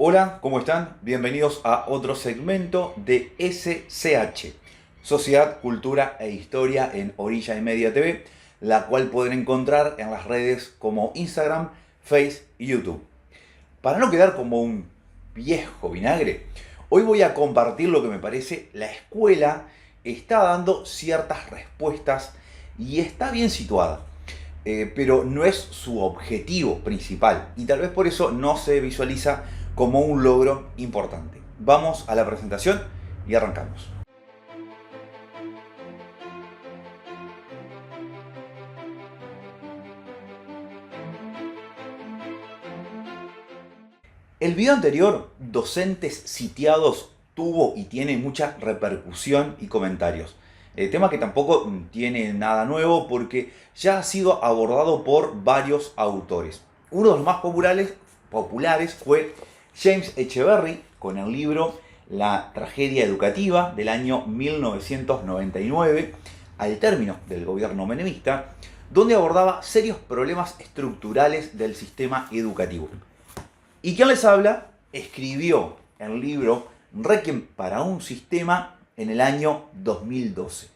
Hola, ¿cómo están? Bienvenidos a otro segmento de SCH, Sociedad, Cultura e Historia en Orilla y Media TV, la cual pueden encontrar en las redes como Instagram, Face y YouTube. Para no quedar como un viejo vinagre, hoy voy a compartir lo que me parece la escuela está dando ciertas respuestas y está bien situada. Pero no es su objetivo principal y tal vez por eso no se visualiza como un logro importante. Vamos a la presentación y arrancamos. El video anterior, Docentes Sitiados, tuvo y tiene mucha repercusión y comentarios. Tema que tampoco tiene nada nuevo porque ya ha sido abordado por varios autores. Uno de los más populares fue James Echeverry con el libro La tragedia educativa del año 1999, al término del gobierno menemista, donde abordaba serios problemas estructurales del sistema educativo. ¿Y quién les habla? Escribió el libro Requiem para un sistema en el año 2012.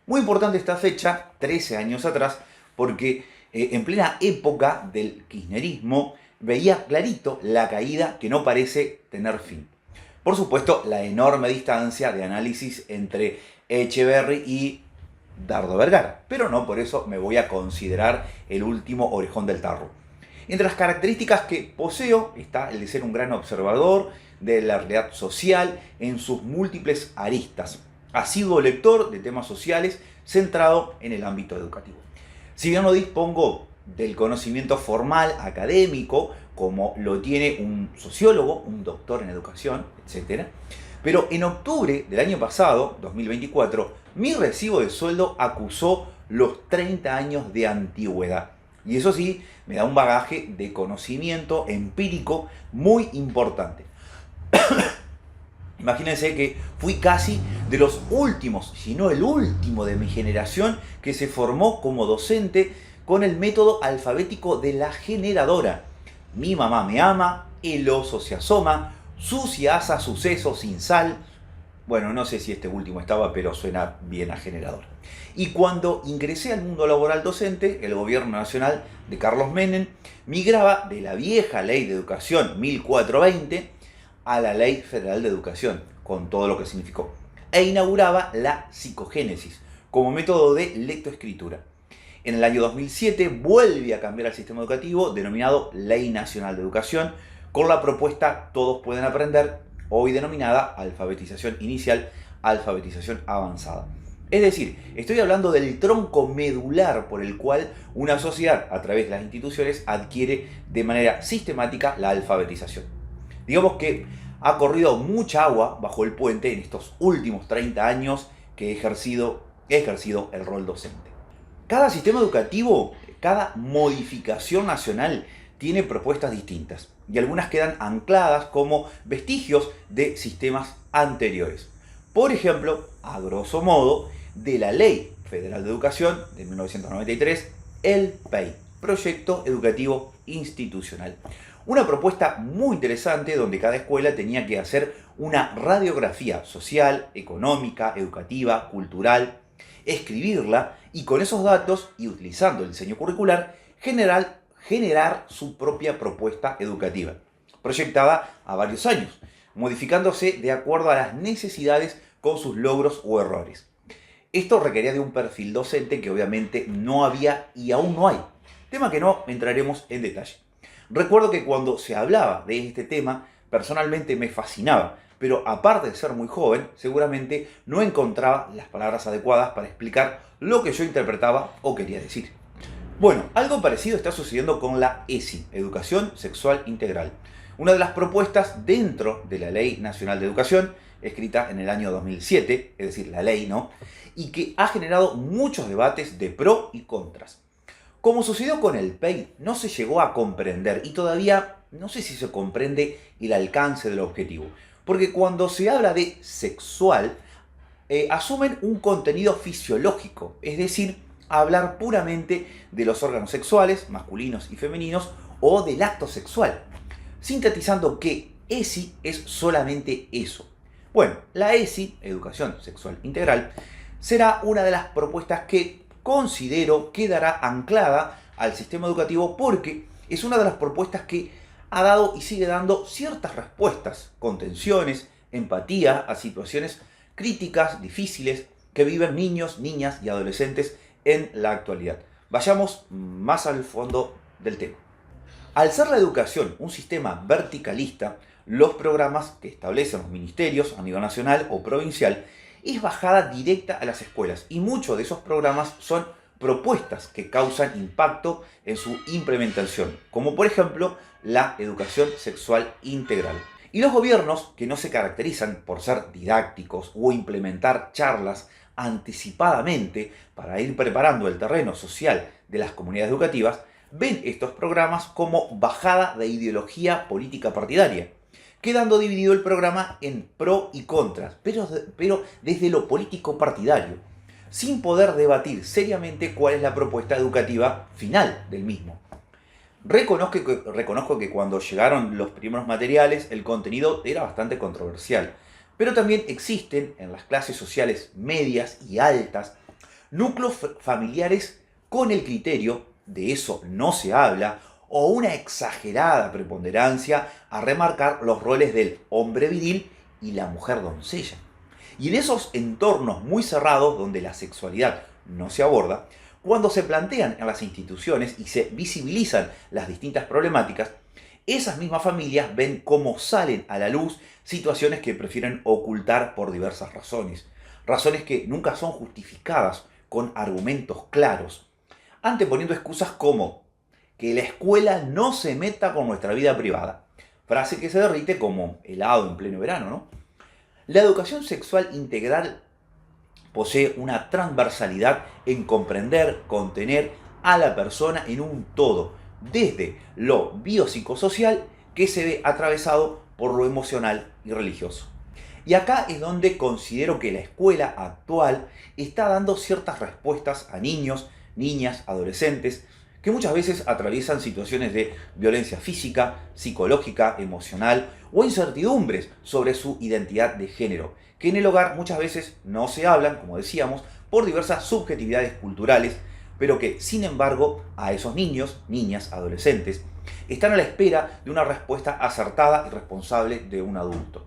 Muy importante esta fecha, 13 años atrás, porque en plena época del kirchnerismo veía clarito la caída que no parece tener fin. Por supuesto, la enorme distancia de análisis entre Echeverry y Dardo Vergara, pero no por eso me voy a considerar el último orejón del tarro. Entre las características que poseo está el de ser un gran observador de la realidad social en sus múltiples aristas. Asiduo lector de temas sociales centrado en el ámbito educativo. Si bien no dispongo del conocimiento formal académico, como lo tiene un sociólogo, un doctor en educación, etc., pero en octubre del año pasado, 2024, mi recibo de sueldo acusó los 30 años de antigüedad. Y eso sí, me da un bagaje de conocimiento empírico muy importante. Imagínense que fui casi de los últimos, si no el último de mi generación que se formó como docente con el método alfabético de la generadora. Mi mamá me ama, el oso se asoma, sucia asa suceso sin sal. Bueno, no sé si este último estaba, pero suena bien a generador. Y cuando ingresé al mundo laboral docente, el gobierno nacional de Carlos Menem migraba de la vieja ley de educación 1420 a la ley federal de educación, con todo lo que significó, e inauguraba la psicogénesis como método de lectoescritura. En el año 2007 vuelve a cambiar el sistema educativo denominado Ley Nacional de Educación con la propuesta Todos Pueden Aprender, hoy denominada alfabetización inicial, alfabetización avanzada. Es decir, estoy hablando del tronco medular por el cual una sociedad, a través de las instituciones, adquiere de manera sistemática la alfabetización. Digamos que ha corrido mucha agua bajo el puente en estos últimos 30 años que he ejercido el rol docente. Cada sistema educativo, cada modificación nacional tiene propuestas distintas y algunas quedan ancladas como vestigios de sistemas anteriores. Por ejemplo, a grosso modo, de la Ley Federal de Educación de 1993, el PEI, Proyecto Educativo Institucional. Una propuesta muy interesante donde cada escuela tenía que hacer una radiografía social, económica, educativa, cultural, escribirla y con esos datos y utilizando el diseño curricular generar su propia propuesta educativa, proyectada a varios años, modificándose de acuerdo a las necesidades con sus logros o errores. Esto requería de un perfil docente que obviamente no había y aún no hay, tema que no entraremos en detalle. Recuerdo que cuando se hablaba de este tema, personalmente me fascinaba, pero aparte de ser muy joven, seguramente no encontraba las palabras adecuadas para explicar lo que yo interpretaba o quería decir. Bueno, algo parecido está sucediendo con la ESI, Educación Sexual Integral, una de las propuestas dentro de la Ley Nacional de Educación, escrita en el año 2007, es decir, la ley, ¿no? Y que ha generado muchos debates de pro y contras. Como sucedió con el PEI, no se llegó a comprender y todavía no sé si se comprende el alcance del objetivo. Porque cuando se habla de sexual, asumen un contenido fisiológico, es decir, hablar puramente de los órganos sexuales, masculinos y femeninos, o del acto sexual, sintetizando que ESI es solamente eso. Bueno, la ESI, Educación Sexual Integral, será una de las propuestas que considero quedará anclada al sistema educativo porque es una de las propuestas que ha dado y sigue dando ciertas respuestas, contenciones, empatía a situaciones críticas, difíciles que viven niños, niñas y adolescentes en la actualidad. Vayamos más al fondo del tema. Al ser la educación un sistema verticalista, los programas que establecen los ministerios a nivel nacional o provincial es bajada directa a las escuelas y muchos de esos programas son propuestas que causan impacto en su implementación, como por ejemplo la educación sexual integral. Y los gobiernos que no se caracterizan por ser didácticos o implementar charlas anticipadamente para ir preparando el terreno social de las comunidades educativas, ven estos programas como bajada de ideología política partidaria, quedando dividido el programa en pro y contras, pero desde lo político partidario, sin poder debatir seriamente cuál es la propuesta educativa final del mismo. Reconozco que cuando llegaron los primeros materiales el contenido era bastante controversial, pero también existen en las clases sociales medias y altas núcleos familiares con el criterio, de eso no se habla, o una exagerada preponderancia a remarcar los roles del hombre viril y la mujer doncella. Y en esos entornos muy cerrados donde la sexualidad no se aborda, cuando se plantean en las instituciones y se visibilizan las distintas problemáticas, esas mismas familias ven cómo salen a la luz situaciones que prefieren ocultar por diversas razones. Razones que nunca son justificadas con argumentos claros, anteponiendo excusas como que la escuela no se meta con nuestra vida privada. Frase que se derrite como helado en pleno verano, ¿no? La educación sexual integral posee una transversalidad en comprender, contener a la persona en un todo, desde lo biopsicosocial que se ve atravesado por lo emocional y religioso. Y acá es donde considero que la escuela actual está dando ciertas respuestas a niños, niñas, adolescentes, que muchas veces atraviesan situaciones de violencia física, psicológica, emocional o incertidumbres sobre su identidad de género, que en el hogar muchas veces no se hablan, como decíamos, por diversas subjetividades culturales, pero que sin embargo a esos niños, niñas, adolescentes, están a la espera de una respuesta acertada y responsable de un adulto.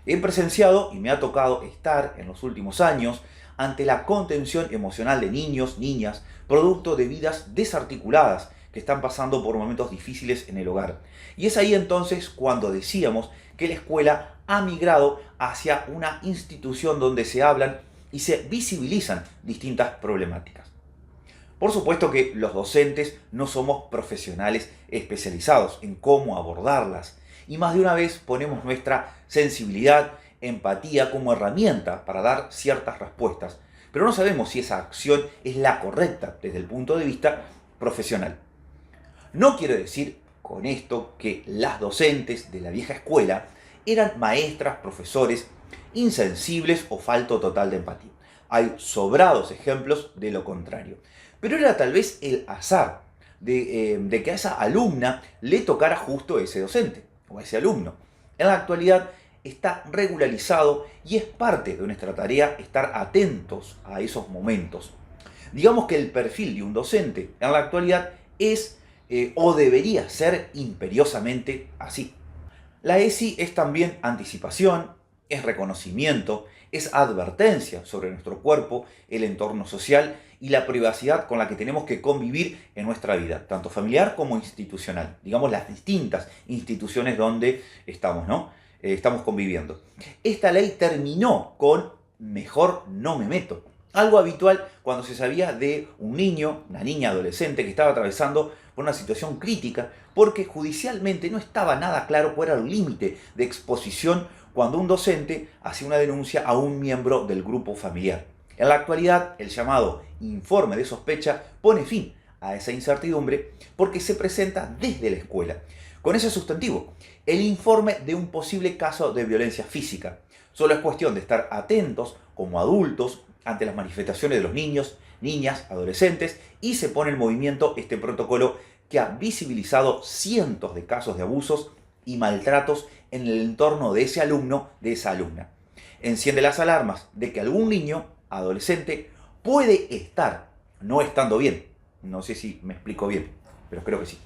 He presenciado y me ha tocado estar en los últimos años ante la contención emocional de niños, niñas, producto de vidas desarticuladas que están pasando por momentos difíciles en el hogar. Y es ahí entonces cuando decíamos que la escuela ha migrado hacia una institución donde se hablan y se visibilizan distintas problemáticas. Por supuesto que los docentes no somos profesionales especializados en cómo abordarlas y más de una vez ponemos nuestra sensibilidad, empatía como herramienta para dar ciertas respuestas, pero no sabemos si esa acción es la correcta desde el punto de vista profesional. No quiero decir con esto que las docentes de la vieja escuela eran maestras, profesores insensibles o falto total de empatía. Hay sobrados ejemplos de lo contrario. Pero era tal vez el azar de que a esa alumna le tocara justo ese docente o ese alumno. En la actualidad está regularizado y es parte de nuestra tarea estar atentos a esos momentos. Digamos que el perfil de un docente en la actualidad es o debería ser imperiosamente así. La ESI es también anticipación, es reconocimiento, es advertencia sobre nuestro cuerpo, el entorno social y la privacidad con la que tenemos que convivir en nuestra vida, tanto familiar como institucional. Digamos las distintas instituciones donde estamos, ¿no? Estamos conviviendo. Esta ley terminó con mejor no me meto. Algo habitual cuando se sabía de un niño, una niña adolescente que estaba atravesando por una situación crítica porque judicialmente no estaba nada claro cuál era el límite de exposición cuando un docente hacía una denuncia a un miembro del grupo familiar. En la actualidad, el llamado informe de sospecha pone fin a esa incertidumbre porque se presenta desde la escuela, con ese sustantivo, el informe de un posible caso de violencia física. Solo es cuestión de estar atentos como adultos ante las manifestaciones de los niños, niñas, adolescentes y se pone en movimiento este protocolo que ha visibilizado cientos de casos de abusos y maltratos en el entorno de ese alumno, de esa alumna. Enciende las alarmas de que algún niño, adolescente, puede estar no estando bien. No sé si me explico bien, pero creo que sí.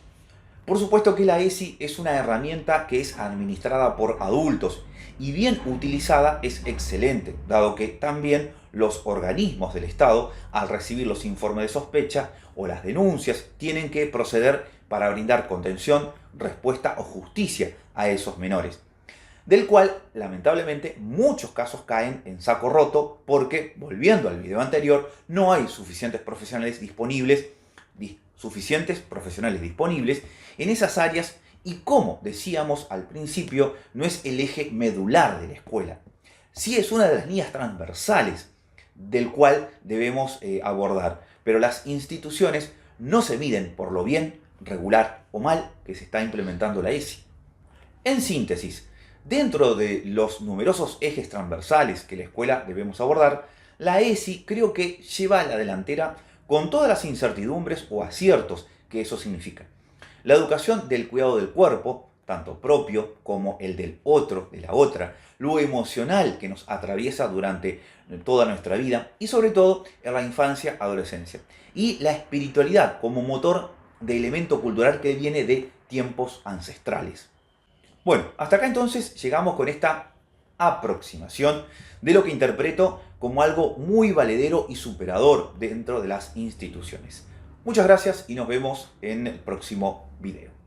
Por supuesto que la ESI es una herramienta que es administrada por adultos y bien utilizada es excelente, dado que también los organismos del Estado, al recibir los informes de sospecha o las denuncias, tienen que proceder para brindar contención, respuesta o justicia a esos menores, del cual lamentablemente muchos casos caen en saco roto porque, volviendo al video anterior, no hay suficientes profesionales disponibles en esas áreas y, como decíamos al principio, no es el eje medular de la escuela. Sí es una de las líneas transversales del cual debemos abordar, pero las instituciones no se miden por lo bien, regular o mal que se está implementando la ESI. En síntesis, dentro de los numerosos ejes transversales que la escuela debemos abordar, la ESI creo que lleva a la delantera con todas las incertidumbres o aciertos que eso significa. La educación del cuidado del cuerpo, tanto propio como el del otro, de la otra, lo emocional que nos atraviesa durante toda nuestra vida y sobre todo en la infancia, adolescencia. Y la espiritualidad como motor de elemento cultural que viene de tiempos ancestrales. Bueno, hasta acá entonces llegamos con esta aproximación de lo que interpreto como algo muy valedero y superador dentro de las instituciones. Muchas gracias y nos vemos en el próximo video.